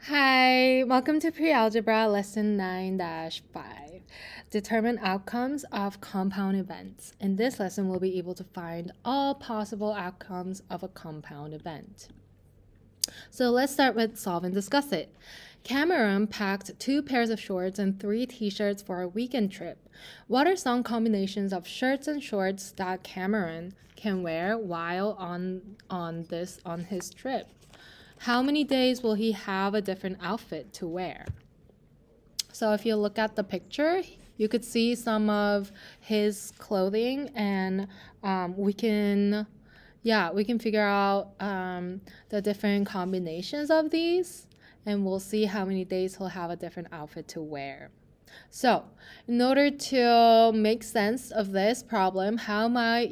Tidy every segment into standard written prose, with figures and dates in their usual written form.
Hi, welcome to Pre-Algebra Lesson 9-5. Determine outcomes of compound events. In this lesson, we'll be able to find all possible outcomes of a compound event. So let's start with solve and discuss it. Cameron packed 2 pairs of shorts and 3 t-shirts for a weekend trip. What are some combinations of shirts and shorts that Cameron can wear while on his trip? How many days will he have a different outfit to wear? So if you look at the picture, you could see some of his clothing, and we can figure out the different combinations of these, and we'll see how many days he'll have a different outfit to wear. So, in order to make sense of this problem, how might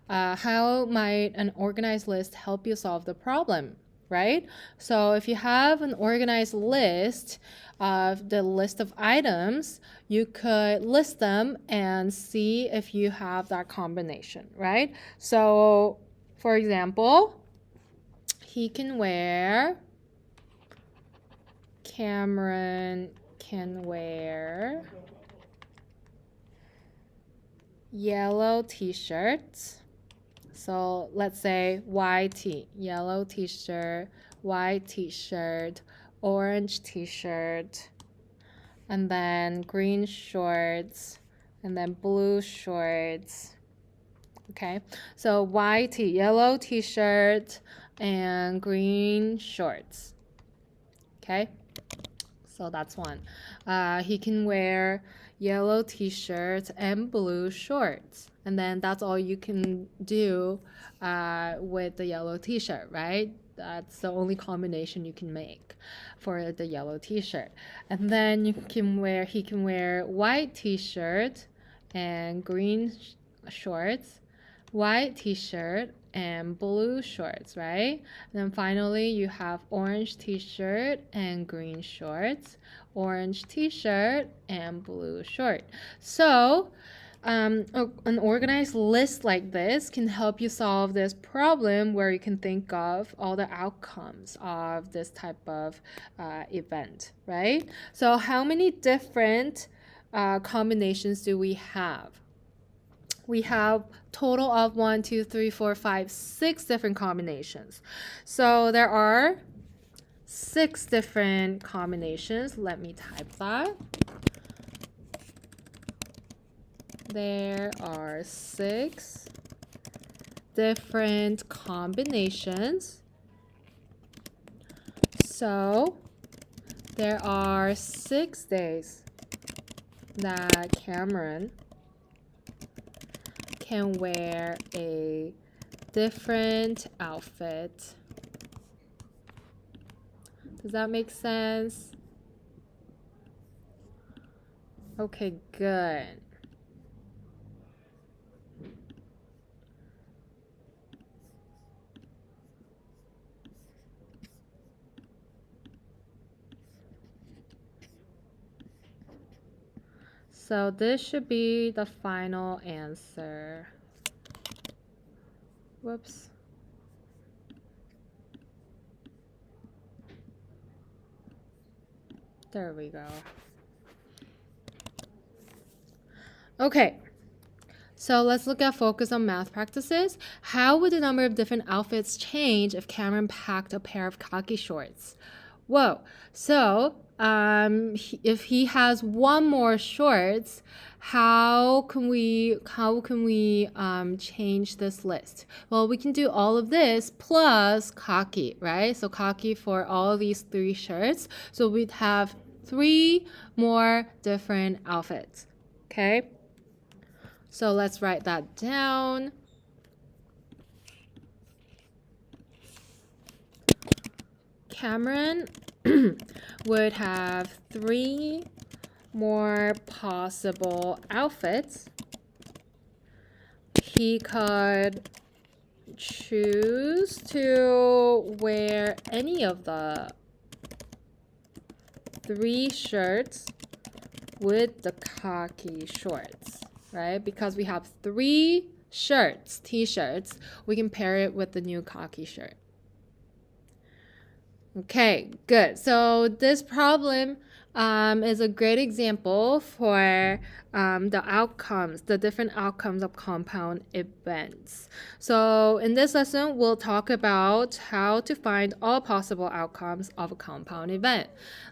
an organized list help you solve the problem, right? So, if you have an organized list of the list of items, you could list them and see if you have that combination, right? So, for example, Cameron can wear yellow t-shirts. So let's say YT, yellow t-shirt, white t-shirt, orange t-shirt, and then green shorts, and then blue shorts. Okay, so YT, yellow t-shirt, and green shorts. Okay. So that's one. He can wear yellow t-shirts and blue shorts. And then that's all you can do with the yellow t-shirt, right? That's the only combination you can make for the yellow t-shirt. And then he can wear white t-shirt and green shorts, white t-shirt and blue shorts, right? And then finally, you have orange t-shirt and green shorts, orange t-shirt and blue short. So, an organized list like this can help you solve this problem where you can think of all the outcomes of this type of event, right? So, how many different combinations do we have? We have total of 1, 2, 3, 4, 5, 6 different combinations. So there are 6 different combinations. Let me type that. There are 6 different combinations. So there are 6 days that Cameron can wear a different outfit. Does that make sense? Okay, good. So this should be the final answer. Whoops. There we go. Okay. So let's look at focus on math practices. How would the number of different outfits change if Cameron packed a pair of khaki shorts? Whoa. So if he has one more shorts, how can we change this list? Well, we can do all of this plus khaki, right? So khaki for all these 3 shirts. So we'd have 3 more different outfits. Okay. So let's write that down. Cameron would have 3 more possible outfits. He could choose to wear any of the 3 shirts with the khaki shorts, right? Because we have 3 shirts, t-shirts, we can pair it with the new khaki shirt. Okay, good. So this problem is a great example for the outcomes, the different outcomes of compound events. So in this lesson, we'll talk about how to find all possible outcomes of a compound event.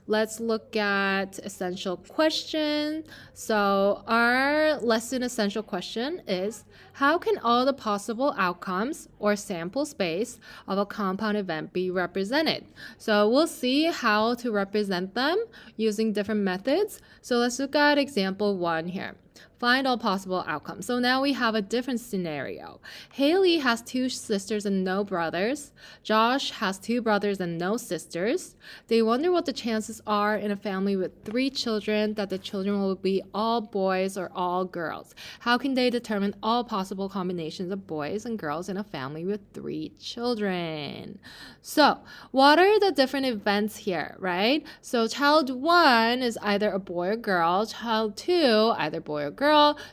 Let's look at essential question. So our lesson essential question is, how can all the possible outcomes or sample space of a compound event be represented? So we'll see how to represent them using different methods. So let's look at example 1 here. Find all possible outcomes. So now we have a different scenario. Haley has 2 sisters and no brothers. Josh has 2 brothers and no sisters. They wonder what the chances are in a family with 3 children that the children will be all boys or all girls. How can they determine all possible combinations of boys and girls in a family with 3 children? So what are the different events here, right? So child 1 is either a boy or girl. Child 2, either boy or girl.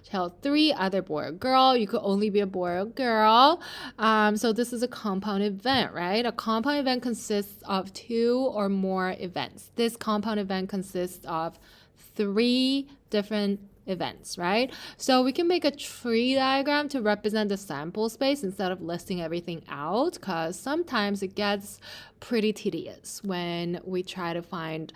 Child 3, either boy or girl. You could only be a boy or girl. So this is a compound event, right? A compound event consists of 2 or more events. This compound event consists of 3 different events, right? So we can make a tree diagram to represent the sample space instead of listing everything out, because sometimes it gets pretty tedious when we try to find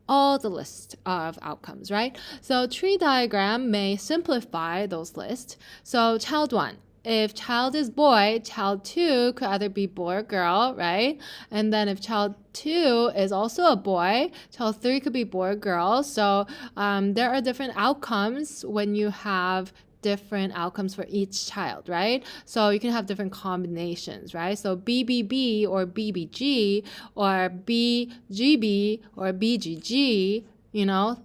all the list of outcomes, right? So tree diagram may simplify those lists. So child 1, if child is boy, child 2 could either be boy or girl, right? And then if child 2 is also a boy, child 3 could be boy or girl. So there are different outcomes when you have different outcomes for each child, right? So you can have different combinations, right? So BBB or BBG or BGB or BGG, you know,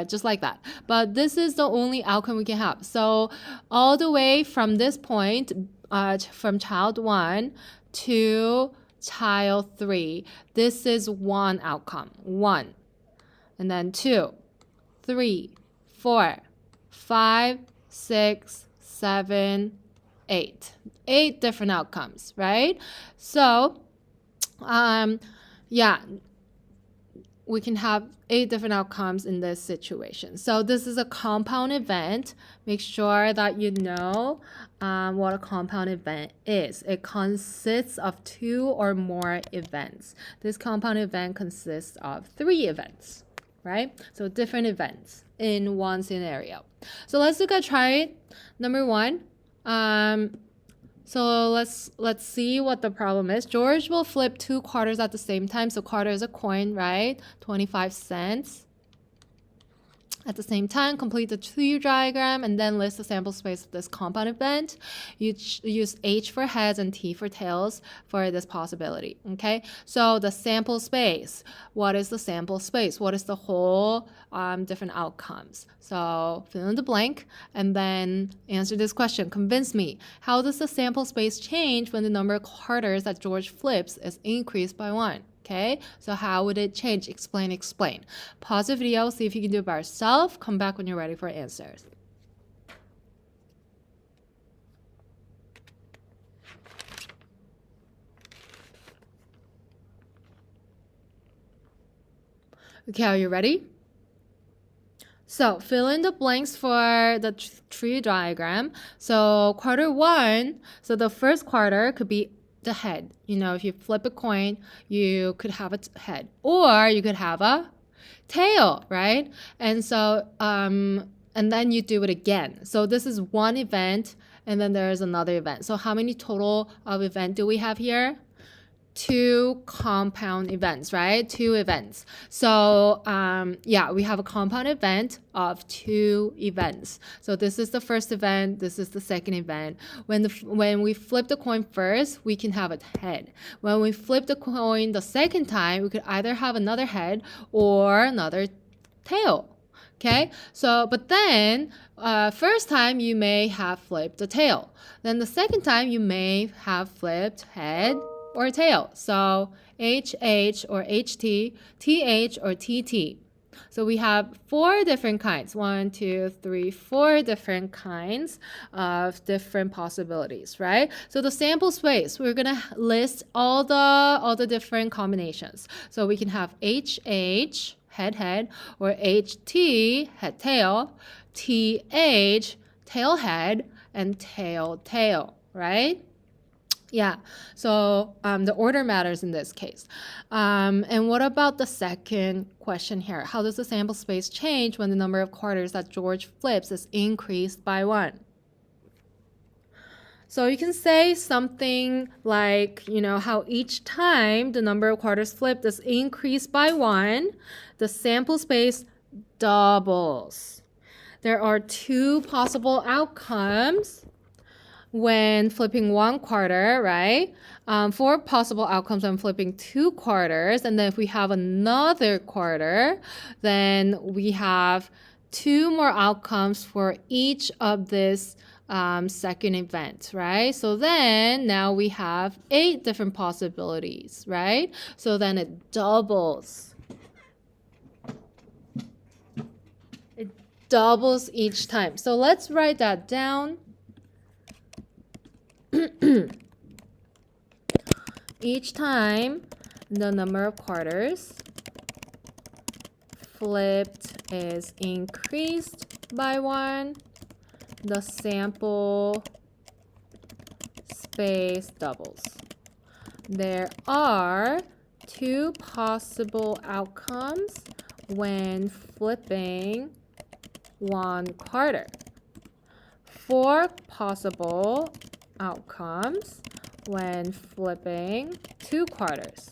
just like that. But this is the only outcome we can have. So all the way from this point, from child 1 to child 3, this is one outcome, 1. And then 2, 3, 4, 5, 6, 7, 8. 8 different outcomes, right? So, yeah, we can have 8 different outcomes in this situation. So this is a compound event. Make sure that you know what a compound event is. It consists of 2 or more events. This compound event consists of 3 events, right? So different events in one scenario. So let's look at try number 1. So let's see what the problem is. George will flip 2 quarters at the same time. So quarter is a coin, right? 25 cents. At the same time, complete the tree diagram and then list the sample space of this compound event. You use H for heads and T for tails for this possibility, okay? So the sample space, what is the sample space? What is the whole different outcomes? So fill in the blank and then answer this question. Convince me, how does the sample space change when the number of quarters that George flips is increased by 1? Okay, so how would it change? Explain. Pause the video, see if you can do it by yourself. Come back when you're ready for answers. Okay, are you ready? So fill in the blanks for the tree diagram. So quarter 1, so the first quarter could be the head. You know, if you flip a coin, you could have a head, or you could have a tail, right? And so, and then you do it again. So this is one event, and then there's another event. So how many total of event do we have here? 2 compound events, right? 2 events. So yeah, we have a compound event of 2 events. So this is the first event, this is the second event. When we flip the coin first, we can have a head. When we flip the coin the second time, we could either have another head or another tail. Okay, so but then first time you may have flipped the tail. Then the second time you may have flipped head or tail. So HH or HT, TH or TT. So we have 4 different kinds. 1, 2, 3, 4 different kinds of different possibilities, right? So the sample space, we're gonna list all the different combinations. So we can have HH, head head, or HT, head tail, TH, tail head, and tail tail, right? Yeah, so the order matters in this case. And what about the second question here? How does the sample space change when the number of quarters that George flips is increased by 1? So you can say something like, how each time the number of quarters flipped is increased by 1, the sample space doubles. There are 2 possible outcomes when flipping 1 quarter, right? 4 possible outcomes when flipping 2 quarters. And then if we have another quarter, then we have 2 more outcomes for each of this second event, right? So then now we have 8 different possibilities, right? So then it doubles. It doubles each time. So let's write that down. Each time the number of quarters flipped is increased by 1, the sample space doubles. There are 2 possible outcomes when flipping 1 quarter. 4 possible outcomes when flipping 2 quarters,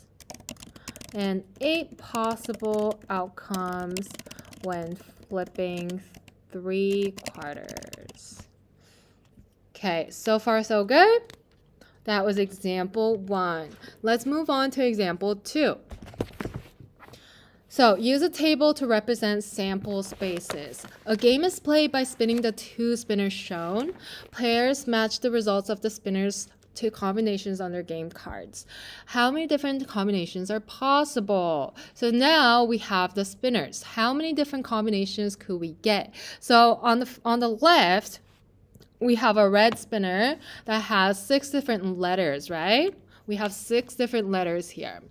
and 8 possible outcomes when flipping 3 quarters. Okay, so far so good. That was example 1. Let's move on to example 2. So use a table to represent sample spaces. A game is played by spinning the 2 spinners shown. Players match the results of the spinners to combinations on their game cards. How many different combinations are possible? So now we have the spinners. How many different combinations could we get? So on the left, we have a red spinner that has 6 different letters, right? We have 6 different letters here.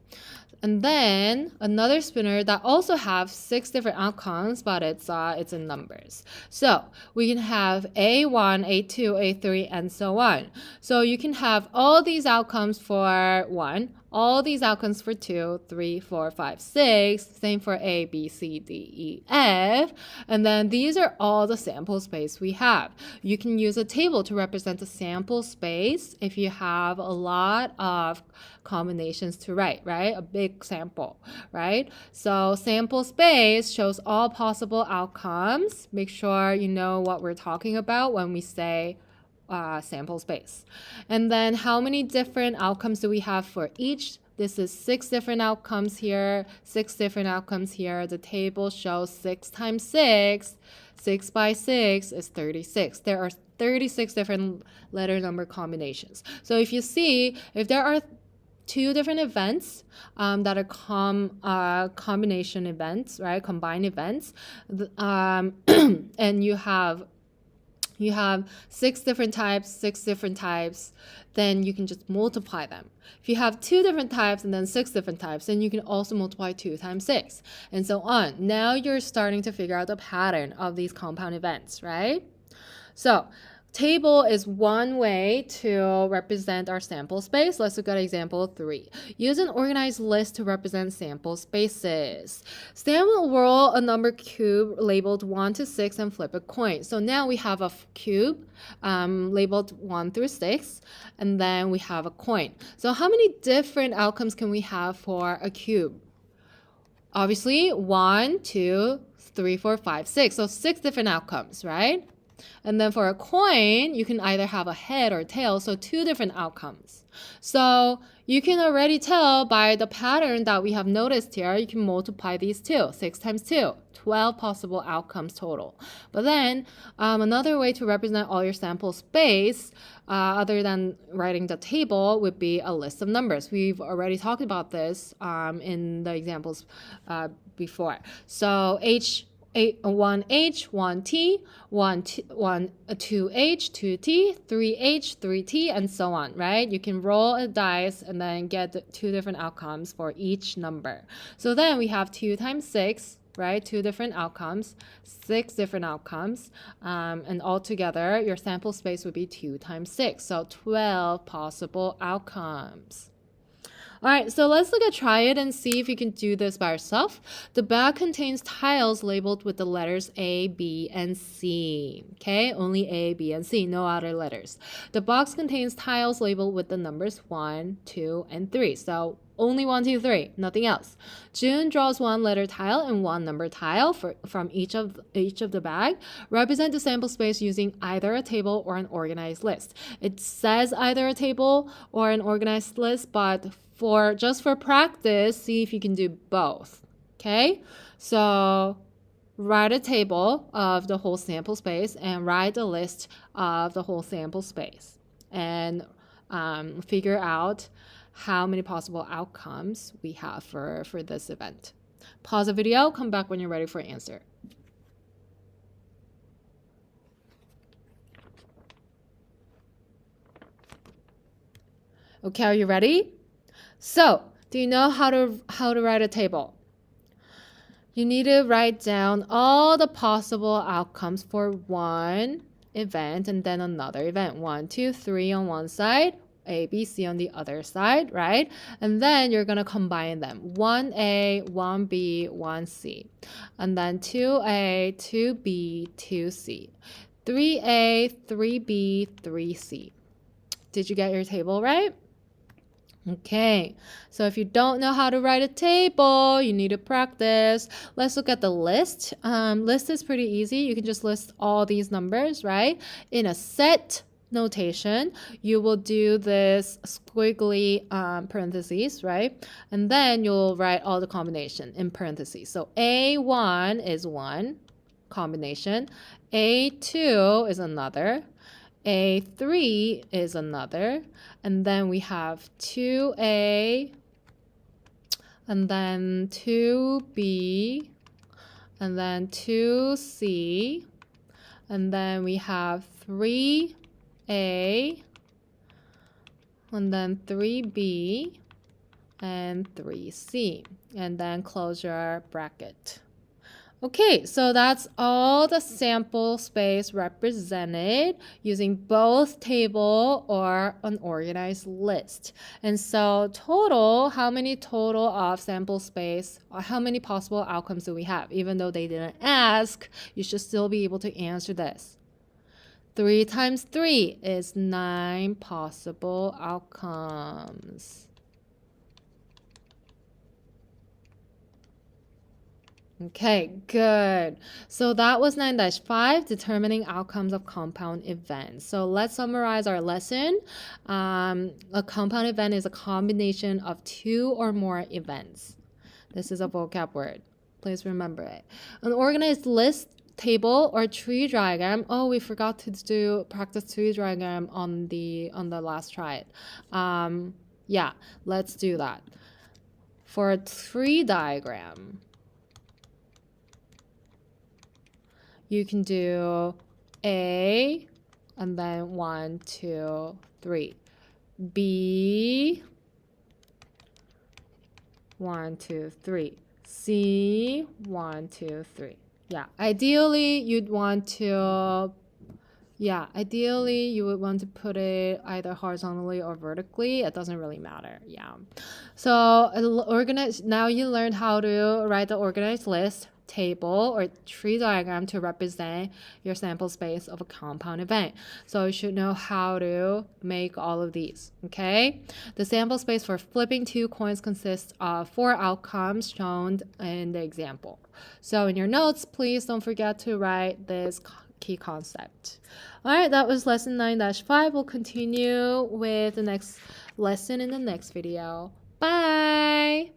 And then another spinner that also have 6 different outcomes, but it's in numbers. So we can have A1, A2, A3, and so on. So you can have all these outcomes for 1, all these outcomes for 2, 3, 4, 5, 6, same for A, B, C, D, E, F. And then these are all the sample space we have. You can use a table to represent the sample space if you have a lot of combinations to write, right? A big sample, right? So sample space shows all possible outcomes. Make sure you know what we're talking about when we say sample space. And then how many different outcomes do we have for each? This is 6 different outcomes here, 6 different outcomes here. The table shows 6 times 6. 6 by 6 is 36. There are 36 different letter number combinations. So if you see, if there are 2 different events that are combination events, right? Combined events, and you have 6 different types, then you can just multiply them. If you have 2 different types and then 6 different types, then you can also multiply 2 times 6, and so on. Now you're starting to figure out the pattern of these compound events, right? So table is one way to represent our sample space. Let's look at example 3. Use an organized list to represent sample spaces. Stan will roll a number cube labeled 1 to 6 and flip a coin. So now we have a cube labeled 1 through 6, and then we have a coin. So how many different outcomes can we have for a cube? Obviously 1, 2, 3, 4, 5, 6. So 6 different outcomes, right? And then for a coin, you can either have a head or tail, so 2 different outcomes. So you can already tell by the pattern that we have noticed here, you can multiply these 2. 6 times 2, 12 possible outcomes total. But then another way to represent all your sample space, other than writing the table, would be a list of numbers. We've already talked about this in the examples before. So H, 1H, 1T, 2H, 2T, 3H, 3T, and so on, right? You can roll a dice and then get 2 different outcomes for each number. So then we have 2 times 6, right? 2 different outcomes, 6 different outcomes, and altogether your sample space would be 2 times 6, so 12 possible outcomes. All right, so let's look at try it and see if you can do this by yourself. The bag contains tiles labeled with the letters A, B, and C. Okay, only A, B, and C, no other letters. The box contains tiles labeled with the numbers 1, 2, and 3. So only 1, 2, 3, nothing else. June draws 1 letter tile and 1 number tile from each of the bag. Represent the sample space using either a table or an organized list. It says either a table or an organized list, but just for practice, see if you can do both. Okay, so write a table of the whole sample space and write a list of the whole sample space, and figure out how many possible outcomes we have for this event. Pause the video, come back when you're ready for an answer. Okay, are you ready? So, do you know how to write a table? You need to write down all the possible outcomes for one event and then another event. 1, 2, 3 on one side, A, B, C on the other side, right? And then you're going to combine them. 1A, 1B, 1C. And then 2A, 2B, 2C. 3A, 3B, 3C. Did you get your table right? Okay, so if you don't know how to write a table, you need to practice. Let's look at the list. List is pretty easy. You can just list all these numbers, right? In a set notation, you will do this squiggly parentheses, right? And then you'll write all the combination in parentheses. So A1 is one combination, A2 is another, A3 is another, and then we have 2A, and then 2B, and then 2C, and then we have 3A, and then 3B, and 3C, and then close your bracket. Okay, so that's all the sample space represented using both table or an organized list. And so total, how many total of sample space, or how many possible outcomes do we have? Even though they didn't ask, you should still be able to answer this. 3 times 3 is 9 possible outcomes. Okay, good. So that was 9-5, determining outcomes of compound events. So let's summarize our lesson. A compound event is a combination of 2 or more events. This is a vocab word. Please remember it. An organized list, table, or tree diagram. Oh, we forgot to practice tree diagram on the last try it. Yeah, let's do that. For a tree diagram, you can do A, and then 1, 2, 3. B, 1, 2, 3. C, 1, 2, 3. Yeah, ideally you would want to put it either horizontally or vertically. It doesn't really matter. Yeah. So now you learned how to write the organized list, table, or tree diagram to represent your sample space of a compound event. So you should know how to make all of these, okay? The sample space for flipping 2 coins consists of 4 outcomes shown in the example. So in your notes, please don't forget to write this key concept. All right, that was lesson 9-5. We'll continue with the next lesson in the next video. Bye!